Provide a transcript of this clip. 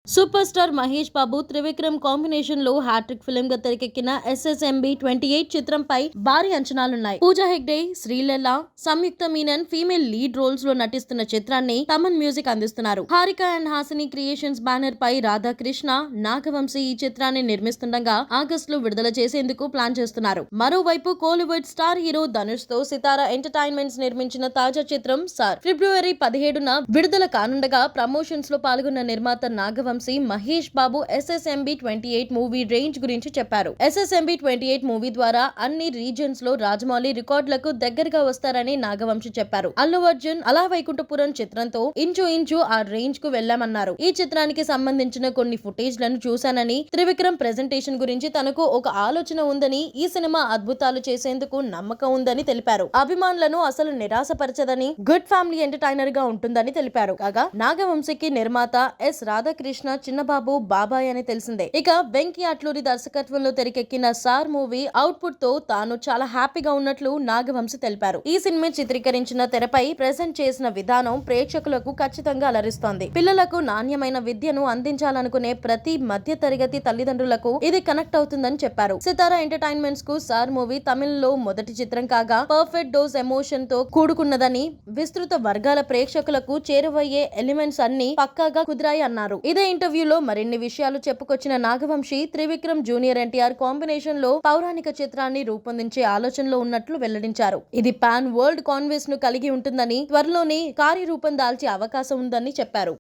Super star Mahesh Babu Trivikram combination లో hat trick film గా తెరకెక్కిన SSMB 28 చిత్రంపై భారీ అంచనాలున్నాయి. Pooja Hegde, Sreeleela, Samyuktha Menon female lead roles లో నటిస్తున్న చిత్రాన్ని తమన్ మ్యూజిక్ అందిస్తున్నారు. Haarika and Haasini creations banner పై రాధాకృష్ణ, నాగవంశీ ఈ చిత్రాన్ని నిర్మిస్తుండగా ఆగస్టులో విడుదల చేసేందుకు ప్లాన్ చేస్తున్నారు. మరోవైపు కోలీవుడ్ స్టార్ హీరో ధనుష్ తో సితారా ఎంటర్టైన్మెంట్స్ నిర్మించిన తాజా చిత్రం సార్ ఫిబ్రవరి 17న విడుదల కానుండగా ప్రమోషన్స్ లో పాల్గొన్న నిర్మాత Nagavamsi Mahesh Babu SSMB 28 movie range గురించి చెప్పారు. SSMB 28 మూవీ ద్వారా అన్ని రీజన్స్ లో రాజమౌళి రికార్డులకు దగ్గరగా వస్తారని నాగవంశీ చెప్పారు. అల్లు అర్జున్ అలా వైకుంఠపురం చిత్రంతో ఇంచు ఆ రేంజ్ కు వెళ్లామన్నారు. ఈ చిత్రానికి సంబంధించిన కొన్ని ఫుటేజ్ లను చూశానని, త్రివిక్రమ్ ప్రెజెంటేషన్ గురించి తనకు ఒక ఆలోచన ఉందని, ఈ సినిమా అద్భుతాలు చేసేందుకు నమ్మకం ఉందని తెలిపారు. అభిమానులను అసలు నిరాశపరచదని, గుడ్ ఫ్యామిలీ ఎంటర్టైనర్ గా ఉంటుందని తెలిపారు. కాగా నాగవంశీకి నిర్మాత S రాధాకృష్ణ చిన్నబాబు బాబాయ్ అని తెలిసిందే. ఇక వెంకీ అట్లూరి దర్శకత్వంలో తెరకెక్కిన సార్ మూవీ అవుట్పుట్ తో తాను చాలా హ్యాపీగా ఉన్నట్లు నాగవంశీ తెలిపారు. ఈ సినిమా చిత్రీకరించిన తెరపై ప్రెజెంట్ చేసిన విధానం ప్రేక్షకులకు ఖచ్చితంగా అలరిస్తోంది. పిల్లలకు నాణ్యమైన విద్యను అందించాలనుకునే ప్రతి మధ్య తరగతి తల్లిదండ్రులకు ఇది కనెక్ట్ అవుతుందని చెప్పారు. సితారా ఎంటర్టైన్మెంట్స్ కు సార్ మూవీ తమిళంలో మొదటి చిత్రం కాగా పర్ఫెక్ట్ డోస్ ఎమోషన్ తో కూడుకున్నదని, విస్తృత వర్గాల ప్రేక్షకులకు చేరువయ్యే ఎలిమెంట్స్ అన్ని పక్కాగా కుదిరాయి అన్నారు. ఇదే ఇంటర్వ్యూలో మరిన్ని విషయాలు చెప్పుకొచ్చిన నాగవంశీ త్రివిక్రమ్ జూనియర్ ఎన్టీఆర్ కాంబినేషన్ లో పౌరాణిక చిత్రాన్ని రూపొందించే ఆలోచనలో ఉన్నట్లు వెల్లడించారు. ఇది పాన్ వరల్డ్ కాన్వెస్ ను కలిగి ఉంటుందని, త్వరలోనే కార్యరూపం దాల్చే అవకాశం ఉందని చెప్పారు.